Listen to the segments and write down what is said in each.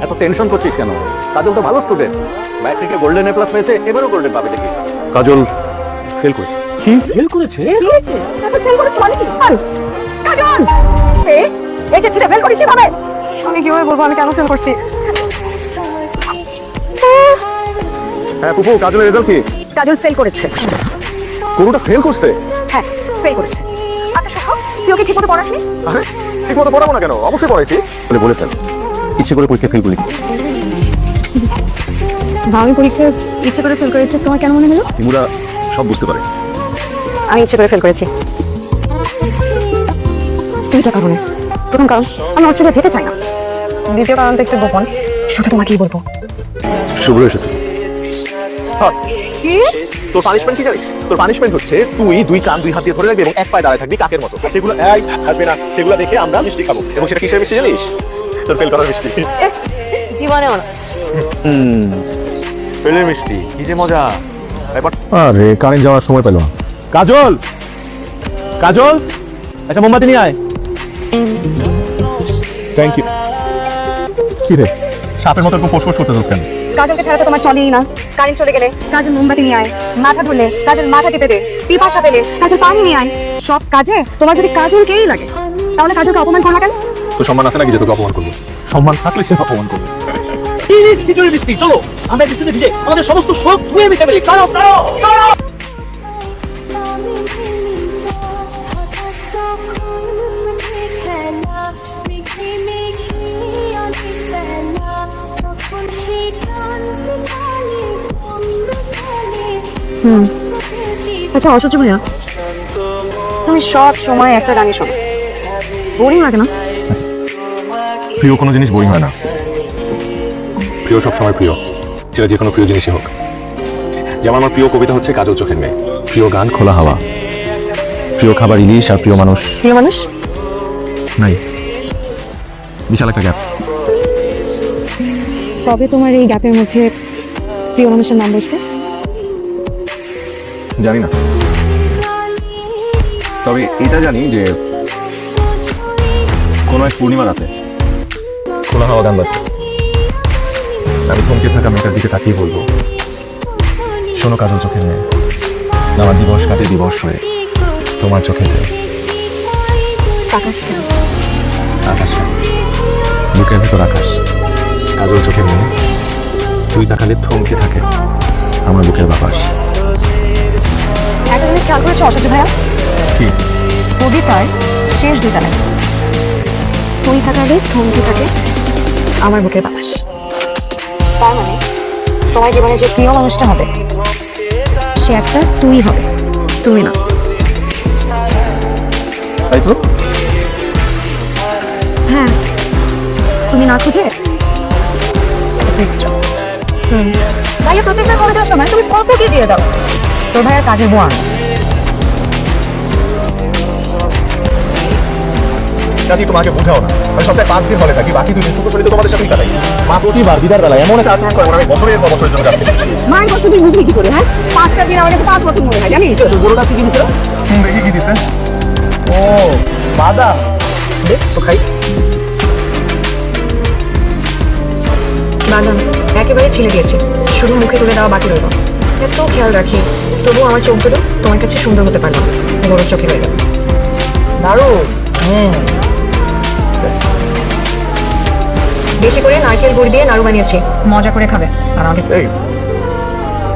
এত টেনশন করছিস কেন? কাজল তো ভালো স্টুডেন্ট, ম্যাট্রিকে গোল্ডেন এ প্লাস পেয়েছে, এবারও গোল্ডেন পাবে দেখিস। কাজল ফেল করেছে। কি ফেল করেছে? কি হয়েছে? কাজল ফেল করেছে মানে কি? কাজল এইচএসসি তে ফেল করিস কিভাবে? আমি কিভাবে বলবো আমি কেন ফেল করছি? হ্যাঁ পুপু, কাজলের রেজাল্ট কি? কাজল ফেল করেছে। কোনোটা ফেল করছে? হ্যাঁ ফেল করেছে। আচ্ছা শুভ, তুই ওকে ঠিকমতো পড়াসনি? আরে ঠিক মতো পড়াবো না কেন? অবশ্যই পড়াইছি। বলে ফেল, ইচ্ছে করে পরীক্ষা ফেল করি। আমি পরীক্ষা ইচ্ছে করে ফেল করেছে, তোমার কেন মনে হলো? তিমুরা সব বুঝতে পারে। আমি ইচ্ছে করে ফেল করেছি। দুইটা কারণে। প্রথম কারণ, আমি অস্ট্রেলিয়া যেতে চাই না। দ্বিতীয় কারণ তো একটু গোপন, শুধু তোমাকেই বলবো। শুভ্র এসেছে। কি? তোর পানিশমেন্ট কি জানিস? তোর পানিশমেন্ট হচ্ছে তুই দুই কান দুই হাত দিয়ে ধরে রাখবি এবং এক পায়ে দাঁড়ায় থাকবি কাকের মতো। সেগুলো এই আসবে না, সেগুলো দেখে আমরা মিষ্টি খাবো। এবং সেটা কিসের মিষ্টি জানিস? তোর ফেল করার মিষ্টি। জীবনেও না। ফেলের মিষ্টি কি যে মজা। আরে কারেন্ট যাওয়ার সময় পেল না। কাজল, কাজল একটা মোমবাতি নিয়ে আয়। Thank you. কি রে, সাপের মতো এরকম ফোঁস করতেছিস কেন? কাজলকে ছাড়া তো তোমার চলেই না। কারেন্ট চলে গেলে কাজল মোমবাতি নিয়ে আয়, মাথা ধরলে কাজল মাথা টিপে দে, পিপাসা পেলে কাজল পানি নিয়ে আয়। সব কাজে তোমার যদি কাজলকেই লাগে, তাহলে কাজলকে অপমান করো না কেন? তোর সম্মান আছে নাকি যে তোকে অপমান করবো? সম্মান থাকলে সে অপমান করবে। চলো আমরা পিছনে ভিজে আমাদের সমস্ত শোক ধুয়ে মিশে ফেলি। চলো চলো চলো। আচ্ছা অসহ্য ভাইয়া, তুমি সব সময় একটা গানে শোনো, বোরিং লাগে না? প্রিয় কোনো জিনিস বোরিং হয় না। প্রিয় সবসময় প্রিয়, সেটা যে কোনো প্রিয় জিনিসই হোক। যেমন আমার প্রিয় কবিতা হচ্ছে কাজল চোখের মেয়ে, প্রিয় গান খোলা হাওয়া, প্রিয় খাবার ইলিশ, আর প্রিয় মানুষ প্রিয় মানুষ নাই। বিশাল একটা গ্যাপ। কবে তোমার এই গ্যাপের মধ্যে প্রিয় মানুষের নাম বসবে? জানি না, তবে এটা জানি যে কোনো এক পূর্ণিমা রাতে খোলা হাওয়া গান বাজবে। আমি থমকে থাকা মেয়েটার দিকে তাকিয়ে বলবো, শোনো কাজল চোখের মেয়ে, আমার দিবস কাটে দিবস হয়ে তোমার চোখে যে আকাশ কেন? আকাশ না, বুকের ভেতর আকাশ। কাজল চোখের মেয়ে, তুই তাকালে থমকে থাকে আমার বুকের বাতাস। একটা জিনিস খেয়াল করেছো অসহ্য ভাইয়া? কি? কবিতার শেষ দুইটা লাইন, তুই থাকালে থমকে থাকে আমার বুকের বাতাস। তার মানে তোমার জীবনে যে প্রিয় মানুষটা হবে সে একটা তুই হবে, তুমি না। তাই তো? হ্যাঁ, তুমি না খুঁজে ভাইয়া প্রত্যেকটা করে দেওয়ার সময় তুমি কত কি দিয়ে দাও। তোর ভাইয়ের কাজের বোয়া কাজী তোমাকে বোঝাও না, আমি সপ্তাহে 5 দিন হলে থাকি, বাকি 2 দিন শুক্র শনি তো তোমাদের সাথেই কাটাই। মা প্রতিবার বিদার বেলায় এমন একটা আচরণ করে মনে হয় বছরের পর বছরের জন্য যাচ্ছে। মায়ের কষ্ট তুই বুঝবি কি করে? হ্যাঁ, 5টা দিন আমার কাছে 5 বছর মনে হয় জানিস। গরুটা কি দিছে? দেখি কি দিছে। ও বাদাম, দে তো খাই। বাদাম একেবারে ছিলে দিয়েছি, শুধু মুখে তুলে দেওয়া বাকি রইল। এত খেয়াল রাখি, তবুও আমার চোখ দুটো তোমার কাছে সুন্দর হতে পারলো না, গরুর চোখে রয়ে গেল। দারুণ। বেশি করে নারকেল গুড় দিয়ে নাড়ু বানিয়েছি, মজা করে খাবে। আর আমাকে এই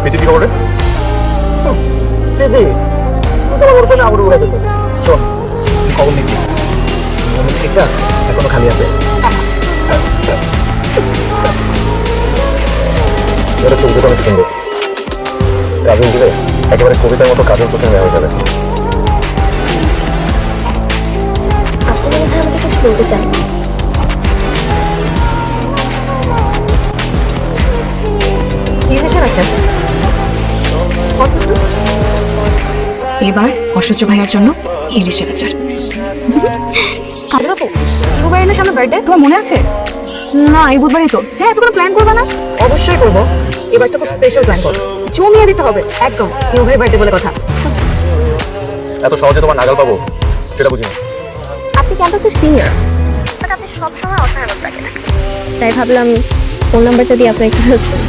পেটি কি খবর রে? পেটি তোমার ওর কোনে আবরু উড়াইতেছে। শোন, খবর নিছি, আমার সিটটা এখনো খালি আছে। এরা চোখ দুটো অনেক সুন্দর, কাজল দিলে একেবারে কবিতার মতো কাজল চোখে নেওয়া হয়ে যাবে। আপনি মনে হয় আমাকে কিছু বলতে চান। এবার অসহ্য ভাইয়ার জন্য ইলিশের আচার। কাজল আপু, এই বুধবারের সামনে বার্থডে, তোমার মনে আছে? না এই বুধবারই তো। হ্যাঁ, তুমি প্ল্যান করবে না? অবশ্যই করবো, এবার তো খুব স্পেশাল প্ল্যান করবো, জমিয়ে দিতে হবে একদম। ইউ ভাই বার্থডে বলে কথা। এত সহজে তোমার নাগাল পাবো সেটা বুঝিনি। আপনি ক্যাম্পাসের সিনিয়র, বাট আপনি সবসময় অসহায় থাকেন। তাই ভাবলাম ফোন নাম্বারটা দিয়ে আপনার একটু হেল্প করি।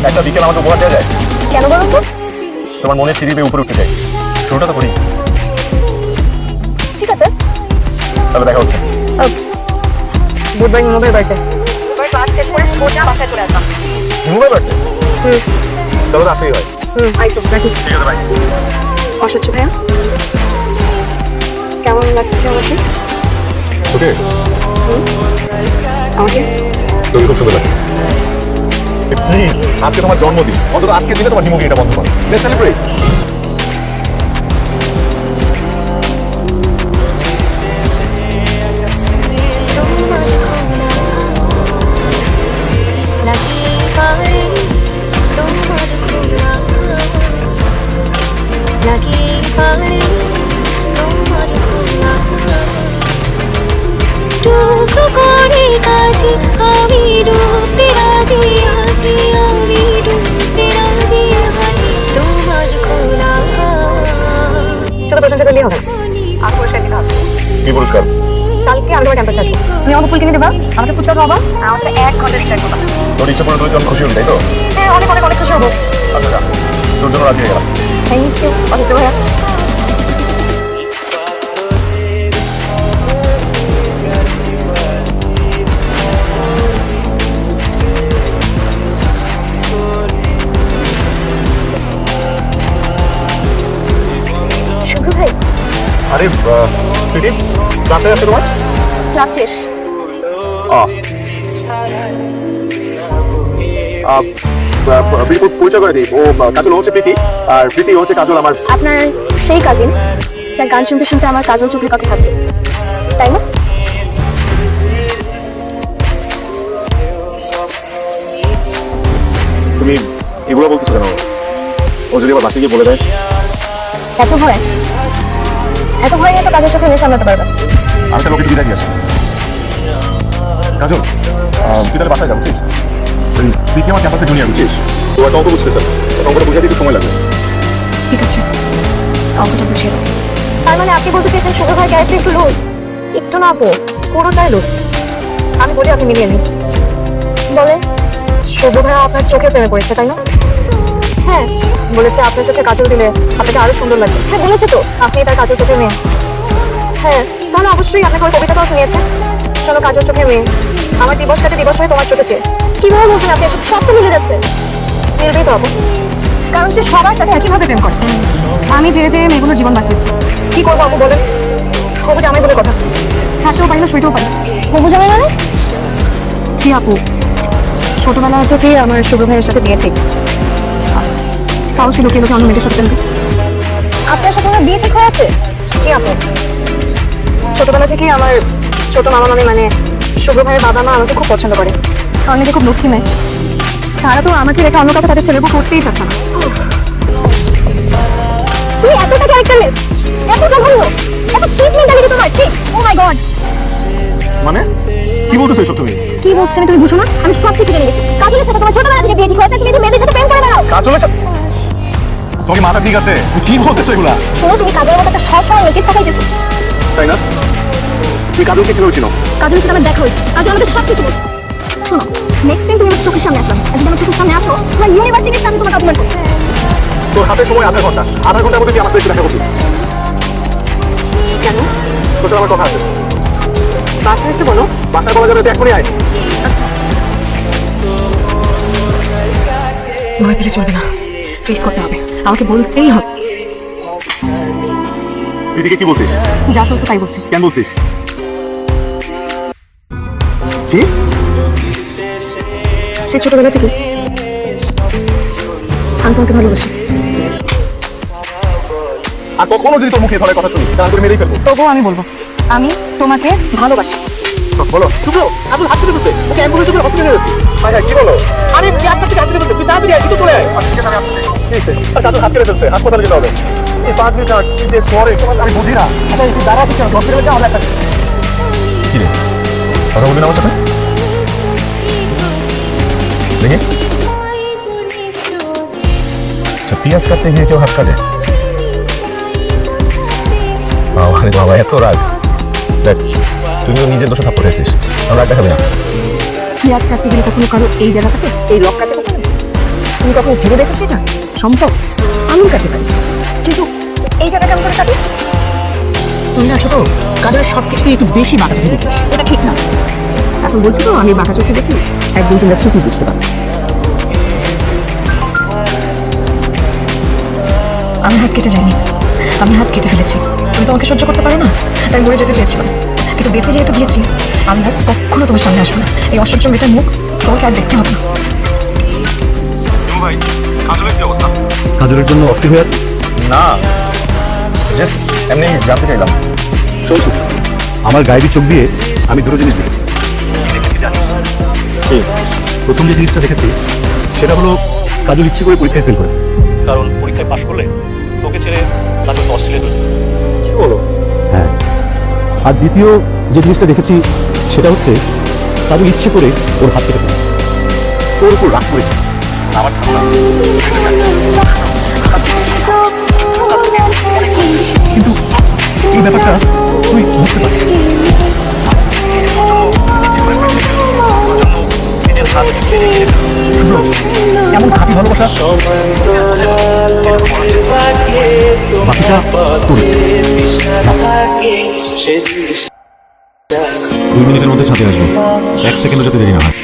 একটা বিকেল আমাকে উপহার দেওয়া যায়? কেন বলুন তো? তোমার মনে সিঁড়ি বেয়ে উপরে উঠতে চাই, শুরুটা তো করি। ঠিক আছে, তাহলে দেখা হচ্ছে। বুধবার নিমবের বার্থডে। বুধবার ক্লাস শেষ করে সোজা বাসায় চলে আসলাম। নিমুভাই বার্থডে? তাহলে তো আসতেই হয়। আইসো রাখি। ঠিক আছে ভাই। অসহ্য ভাইয়া, কেমন লাগছে আমাকে? ওকে, আমাকে তোকে খুব সুন্দর লাগে। প্লিজ, আজকে তোমার জন্মদিন, অন্তত আজকে দিনে তোমার নিমুকে এটা বন্ধ করো। Let's celebrate. টুকরো করে কাজে আমি ডুবতে রাজি আছি, আমি ডুবতে রাজি আছি তোমার খোলা শুধু প্রশংসা করলেই হবে না, আর পুরস্কার দিতে হবে। কি পুরস্কার? কালকে আমি তোমার ক্যাম্পাসে আসবো, তুমি আমাকে ফুল কিনে দেবা, আমাকে ফুচকা খাওয়াবা, আমার সাথে 1 ঘন্টা রিচার্জ করবা। তোর ইচ্ছা করে তুই তো খুশি হবি, তাই তো? হ্যাঁ, অনেক অনেক অনেক খুশি হবো। আচ্ছা যা, তোর জন্য রাজি হয়ে গেলাম। Thank you. অসহ্য ভাইয়া। শুভ্র ভাই, আরে প্রীতি, ক্লাসে আছে তোমার? ক্লাস শেষ। পরিচয় করে দিই, ও কাজল হচ্ছে প্রীতি, আর প্রীতি হচ্ছে কাজল আমার। আপনার সেই কাজিন যার গান শুনতে শুনতে আমার কাজল চোখের কথা থাকছে, তাই না? তুমি এগুলো বলতেছো কেন? ও যদি আবার বাসে গিয়ে বলে দেয়? এত ভয়, এত ভয় নিয়ে তো কাজের সাথে মেয়ে সামলাতে পারবে। আমি তো লোকে বিদায় দিয়েছি। কাজল, তুই তাহলে বাসায় যা, বুঝছিস? প্রীতি আমার ক্যাম্পাসে জুনিয়র, বুঝছিস? ও একটা অঙ্ক বুঝতেছে, অঙ্কটা বুঝাতে একটু সময় লাগবে। ঠিক আছে, অঙ্কটা বুঝিয়ে দাও। তার মানে আপনি বলতে চেয়েছেন শুভ্র ভাই ক্যারেক্টার একটু লুজ? একটু না আপু, পুরোটাই লুজ। আমি বলি আপনি মিলিয়ে নিন। বলেন। শুভ ভাইয়া আপনার চোখে প্রেমে পড়েছে, তাই না? হ্যাঁ বলেছে আপনার চোখে কাজল দিলে আপনাকে আরো সুন্দর লাগবে। হ্যাঁ বলেছে তো। আপনি তার কাজল চোখের মেয়ে। হ্যাঁ, তাহলে অবশ্যই আপনাকে ওই কবিতাটাও শুনিয়েছে। শোনো কাজল চোখের মেয়ে, আমার দিবস কাটে দিবস হয়ে তোমার চোখে চেয়ে। কিভাবে বলছেন আপনি? সব তো মিলে যাচ্ছে। মিলবেই তো আপু, কারণ সে সবার সাথে একইভাবে প্রেম করে। আমি যে যে মেয়েগুলোর জীবন বাঁচিয়েছি। কি করবো আপু বলেন? হবু জামাই বলে কথা, ছাড়তেও পারি না, সইতেও পারি না। হবু জামাই মানে? জি আপু, ছোটবেলা থেকেই আমার শুভ ভাইয়ের সাথে বিয়ে ঠিক। তাও ছিল কেউ অন্য মেয়েদের সাথে প্রেম করে। আপনার সাথে আমার বিয়ে ঠিক হয়ে আছে? জি আপু, ছোটবেলা থেকেই আমার ছোট মামা মামি মানে শুভ ভাইয়ের বাবা মা আমাকে খুব পছন্দ করে। অনেকে খুব লক্ষ্মী মেয়ে, তারা তো আমাকে রেখে অন্য কাউকে তাদের ছেলের বউ করতেই চাচ্ছে না। তুমি এতটা ক্যারেক্টারলেস, এতটা ভালো, এত সুইট মেন্টালিটি তোমার। ঠিক, ও মাই গড। মানে কি বলতেছো এসব তুমি? কি বলছেন তুমি বুঝো না? আমি সব কিছু জেনে গেছি। কাজলের সাথে তোমার ছোটবেলা থেকে বিয়ে ঠিক হয়েছে, তুমি তো মেয়েদের সাথে প্রেম করে বেড়াও। কাজলের সাথে? তোমাকে মাথা ঠিক আছে? তুমি কি বলতেছো এগুলা? শোনো, তুমি কাজলের মতো একটা সব সময় মেয়েকে ঠকাইতেছো। তাই না? তুই কাজলকে কিভাবে ছিল? কাজলের সাথে আমার দেখা হয়েছে, কাজল আমাকে সব কিছু বলছে। শোনো, নেক্সট টাইম তুমি আমার চোখের সামনে আসলাম, আর যদি আমার চোখের সামনে আসো, তোমার ইউনিভার্সিটির সামনে তোমার ডকুমেন্ট করবো। তোর হাতে সময় আধা ঘন্টা, আধা ঘন্টার মধ্যে তুই আমার সাথে একটু দেখা করবি। কেন? তোর সাথে আমার কথা আছে। বাসায় এসে বলো। বাসায় বলা যাবে, তুই এখনই আয়। ভয় পেলে চলবে না, ফেস করতে হবে, আমাকে বলতেই হবে। প্রীতিকে কি বলছিস? যা বলছো তাই বলছি। কেন বলছিস? কি? সে ছোটবেলা থেকে আমি তোমাকে ভালোবাসি। আর কখনো যদি তোর মুখে ধরে কথা শুনি তাহলে তোর মেরেই ফেলবো। তবুও আমি বলবো, আমি তোমাকে ভালোবাসি। বলো। শুভ্র, কাজল হাত কেটে ফেলছে, ওকে অ্যাম্বুলেন্সে করে হসপিটালে গেছে। হ্যাঁ কি বলো? আরে তুই আজকে থেকে হাত কেটে ফেলছে, তুই তাড়াতাড়ি আয়, একটু চলে আয়। কি হয়েছে? আর কাজল হাত কেটে ফেলছে, হাসপাতালে যেতে হবে। এই 5 মিনিট কি যে করে আমি বুঝি না। আচ্ছা তুই দাঁড়া আছিস কেন? হসপিটালে যাওয়া হবে একটা। কি রে, কথা বলবি না আমার সাথে? দেখি আচ্ছা, পেঁয়াজ কাটতে গিয়ে কেউ হাত কাটে? আরে বাবা, এত রাগ! দেখ, তুই তো নিজের দোষে থাপ্পড় খেয়েছিস, আর রাগ দেখাবি না। পেঁয়াজ কাটতে গেলে কখনো কারো এই জায়গাটাতে এই লক কাটে কখনো? তুমি কখনো ভেবে দেখেছো এটা সম্ভব? আমি কাটতে পারি, কিন্তু এই জায়গাটা আমি করে কাটি। তুমি না ছোট, কাজের সব কিছুকে একটু বেশি বাঁকা চোখে দেখিস, এটা ঠিক না। এখন বলছি তো আমি বাঁকা চোখে দেখি, একদিন তোমরা ঠিকই বুঝতে পারবে। আমি হাত কেটে যাইনি, আমি হাত কেটে ফেলেছি। তুমি তোমাকে সহ্য করতে পারো না, তাই মরে যেতে চেয়েছিলাম, কিন্তু বেঁচে যেহেতু গিয়েছি আমি আর কখনো তোমার সামনে আসবো না। এই অসহ্য মেয়েটার মুখ তোমাকে আর দেখতে হবে না। ভাই, কাজলের কি অবস্থা? কাজলের জন্য অস্থির হয়ে আছিস? না, জাস্ট এমনি জানতে চাইলাম। শোন শুধু, আমার গায়েবী চোখ দিয়ে আমি দুটো জিনিস দেখেছি। প্রথম যে জিনিসটা দেখেছি সেটা হলো কাজল ইচ্ছে করে পরীক্ষায় ফেল করেছে, কারণ পরীক্ষায় পাশ করলে তোকে ছেড়ে কাজল অস্ট্রেলিয়া চলে যাবে। কি বলো? হ্যাঁ। আর দ্বিতীয় যে জিনিসটা দেখেছি সেটা হচ্ছে কাজল ইচ্ছে করে ওর হাত কেটে ফেলেছে, তোর উপর রাগ করেছে। আমার ঠান্ডা কিন্তু এই ব্যাপারটা তুই বুঝতে পারছিস। শুধু এমন খাঁটি ভালোবাসা বাকিটা করেছে। 2 মিনিটের মধ্যে ছাদে আসবো, 1 সেকেন্ডও যাতে দেরি না হয়।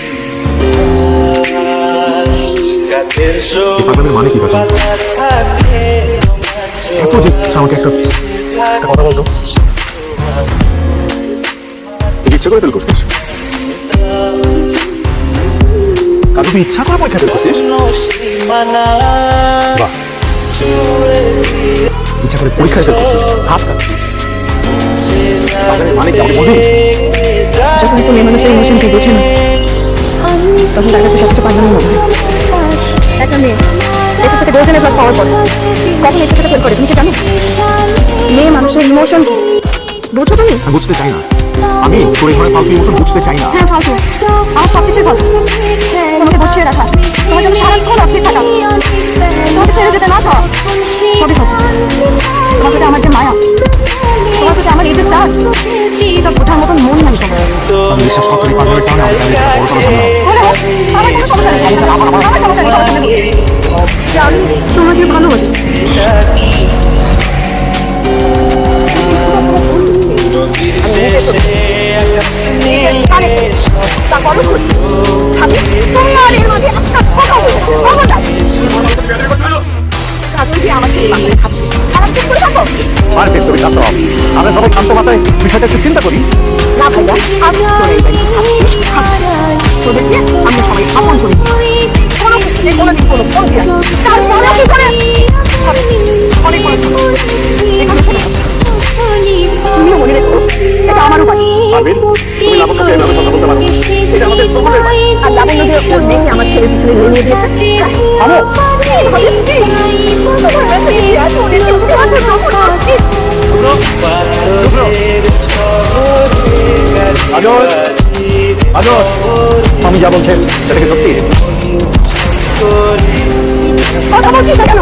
এই পাগলামের মানে কি বাঁচা? এত যে আমাকে একটা কথা বলতো, ইচ্ছা করে ফেল করছিস? কাজল তুই ইচ্ছা করে পরীক্ষা ফেল করছিস? বাহ, ইচ্ছা করে পরীক্ষায় ফেল করছিস, হাত কাটছিস, পাগলামের মানে কি আমাকে বলবি? যখন একটু মেয়ে মানুষের ইমোশনকে বোঝে না, তখন তার কাছে সবচেয়ে পাগলামি মনে হয়। একটা মেয়ে এসে থেকে 2 জনের ক্লাস পাওয়ার পর কখন এসে থেকে ফেল করে তুমি কি জানো? মেয়ে মানুষের ইমোশন কি বুঝো তুমি? আমি বুঝতে চাই না, আমি তোর এই ধরনের ফালতু ইমোশন বুঝতে চাই না। হ্যাঁ ফালতু, আমার সব কিছুই ফালতু। তোমাকে বুঝিয়ে রাখা, তোমার জন্য সারাক্ষণ অস্থির থাকা, তোমাকে ছেড়ে যেতে না চাওয়া, সবই ফালতু। তোমার প্রতি আমার যে মায়া, তোমার প্রতি আমার এই যে টাচ, এটা বোঝার মতন মন নাই তোমার। আমি বিশ্বাস করতে এই পাগলের কারণে আমাকে আমি একটা বড় কোনো ঝামেলা হবে। আমার কোনো সমস্যা নেই, আমার সমস্যা নেই, সমস্যা নেই। আমি তোমাকে ভালোবাসি। পারফেক্ট, তুমি শান্ত হও। আমরা সবাই শান্ত মাথায় বিষয়টা একটু চিন্তা করি। না ভাইয়া, আমি তোর এই বাড়িতে থাকছিস, তোদেরকে আমরা সবাই আপন করি, কোনো কিছু নেই, কোনো দিন কোনো জ্ঞান। তারপরে কি করে অনেক বড় ছোট এখানে চলে যাবো। তুমিও মনে রেখো, এটা আমার বাড়ি। পারবেন, তুমি লাবণ্যকে এভাবে কথা বলতে পারো? এটা আমাদের সকলের বাড়ি। আর লাবণ্য যে ওর মেয়েকে আমার ছেলের পিছনে নিয়ে দিয়েছে, থামো। ভাবছি তোমার কাছে এত অনেক আজল, আজল, আমি যা বলছেন সেটা কি সত্যি? কথা বলছিস না কেন?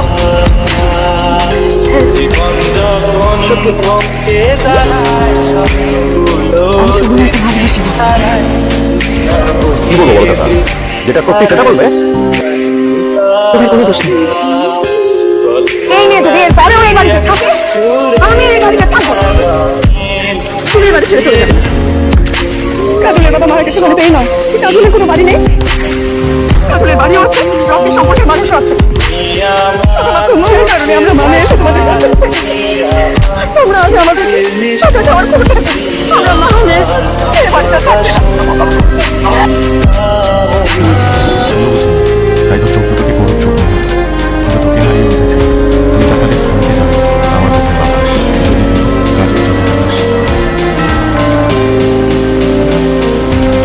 কি বলবো বলো দাদা, যেটা সত্যি সেটা বলবে। তোমার কোনো দোষ নেই। এই মেয়ে যদি এর পরেও এই বাড়িতে থাকে, আমি এই বাড়িতে থাকবো না। তুমি এই বাড়ি ছেড়ে চলে যাবে। কাজলের বাবা মারা গেছে বাড়িতেই নয়, কাজলের কোনো বাড়ি নেই। কাজলের বাড়িও আছে, রক্তের সম্পর্কের মানুষও আছে। তোমার কারণে আমরা মানে এসে তোমাদের কাছে, তোমরা আজ আমাদের সাথে যাওয়ার করে আমরা মানে এই বাড়িটা থাকবে না। তাই তো চোখ দুটোকে কোনো চোখ নেই, কিন্তু তোকে হারিয়ে বুঝেছি তুই তাকালে থমকে যাবে আমার চোখের বাতাস, যদি তুই কাজল চোখের বাতাস।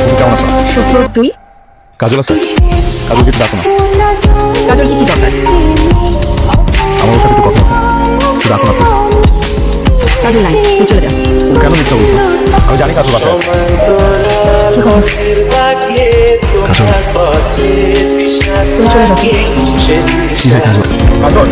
তুমি কেমন আছো? শুক্র তুই কাজল আছে? কাজল কিছু ডাকো না, কাজল কি দরকার? আমার ওর সাথে একটু কথা আছে, একটু ডাকো না প্লিজ। কাজল নাই, তুই চলে যা। ও কেন মিথ্যা বলছো? আমি জানি কাজল আছে। কি খবর? কাজল তুমি চলে যাও কাজল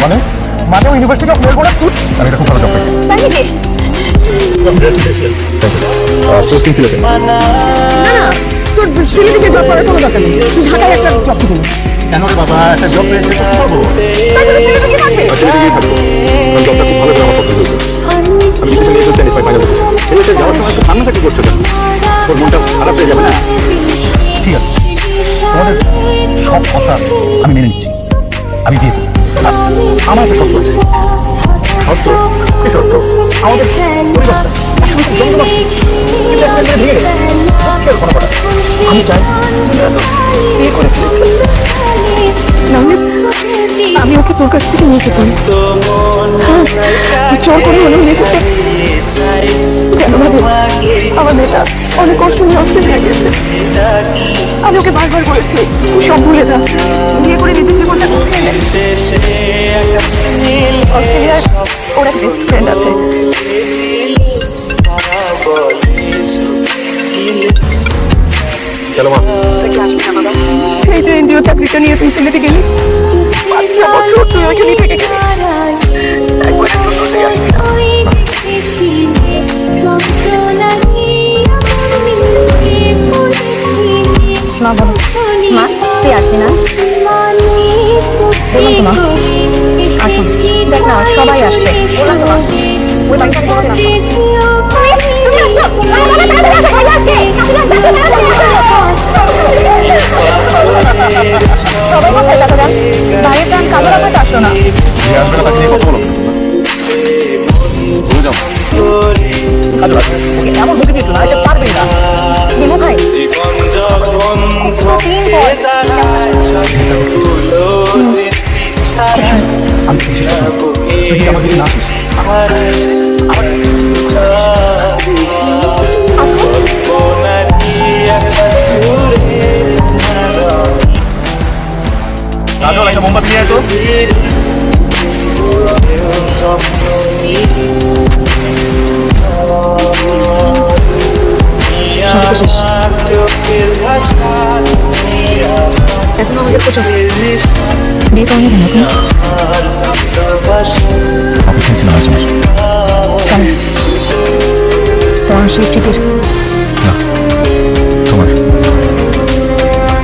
মানে মানে ইউনিভার্সিটি অফ মেলবোর্নে আমি এটা খুব ভালো জব পেয়েছি পোস্টিং ছিল তোর সিলেটে জব করার কোনো দরকার নেই ঢাকায় একটা জব খুঁজে কেন রে বাবা একটা জব পেয়েছে তো কি করবো সিলেটে কি থাকবে সেটা দিয়েই থাকবো কারণ জবটা খুব ভালো করে আমার পক্ষে হয়েছে আমি ডিসিশন নিয়ে তো স্যাটিসফাই ফাইনাল হয়েছে ছেলেটা যাওয়ার সময় একটু কান্নাকাটি করছো কেন তোর মনটা খারাপ হয়ে যাবে না ঠিক আছে তোমাদের সব কথা আমি মেনে নিচ্ছি আমি বিয়ে করবো আমার একটা শর্ত আছে শর্ত কি শর্ত আমাদের পরিবারটা একসঙ্গে খুব যন্ত্রণা ছিল কিন্তু একটা ভেঙে গেছে কেউ কোনো কথা আমি চাই তোমরা তো বিয়ে করে ফেলেছে আমি ওকে তোর কাছ থেকে নিয়ে যেতাম জোর করে হলেও নিয়ে যেতাম যেন ভাবে আমার মেয়েটা অনেক কষ্ট নিয়ে অস্ট্রেলিয়া গেছে আমি ওকে বারবার বলেছি তুই সব ভুলে যা বিয়ে করে নিজের জীবনটা গুছিয়ে নে অস্ট্রেলিয়ায় ওর এক বেস্ট ফ্রেন্ড আছে চলো মা সেই যে এনজিও চাকরিটা নিয়ে তুই সিলেটে গেলি 5টা বছর তুই ওইখানেই থেকে গেলি একবারের জন্য তুই আসবি না মা বলো মা তুই আসবি না বললাম তো মা আসুন দেখ না সবাই আসছে বললাম তো মা ওই বাড়িটা বড় না তুমি আসছো বাবা তাড়াতাড়ি আসো ভাই আসছে চাচু চাচু তাড়াতাড়ি আসো সবাই কোথায় যাবো যান বাড়ির প্রাণ কাজে লাগাতে আসো না যে আসবে না তাকে নিয়ে কথা বলো ভুলে যাও কাজল আসবে ওকে এমন বুঝে দিয়েছো না এটা পারবে না দিমু ভাই আমি তো চেষ্টা করবো তুই কি আমার দিকে না আসিস কাজল একটা মোমবাতি নিয়ে আসো এখন আমাদের প্রচুর বিয়ে করেনি কেন অপেক্ষা ছিল আজ আমার কেন তোমার সেই টিকিট না তোমার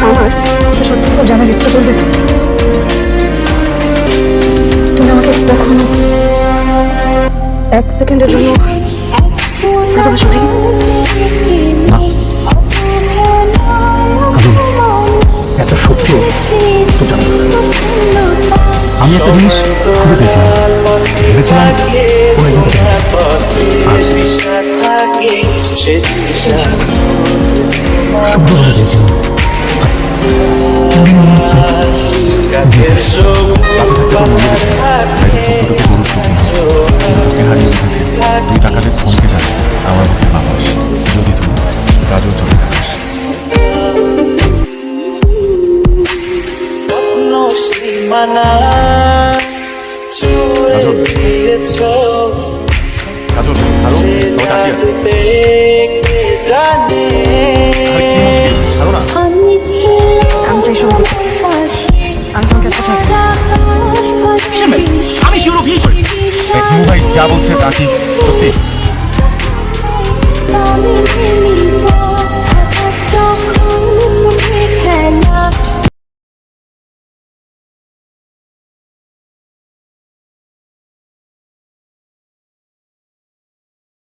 আমার এটা সত্যি খুব জানার ইচ্ছে করবে তুমি আমাকে কখনো 1 সেকেন্ডের জন্য ভালোবাসো ভাই না কাজল এত সত্য তো জানো আমি একটা জিনিস খুঁজে পেয়েছিলাম ভেবেছিলাম কোনো একদিন শুভ্রভাবে পেয়েছিলাম তুই টাকাতে থমকে যাবে আমার মধ্যে বাবাস যদি তুই কাজল চলে থাকিস কাজল আরো ছাড়ো না আমি চাই শুরু আমি তোমাকে একটা চাই আমি শুরু বিয়ে করি ভাই যা বলছে তা কি সত্যি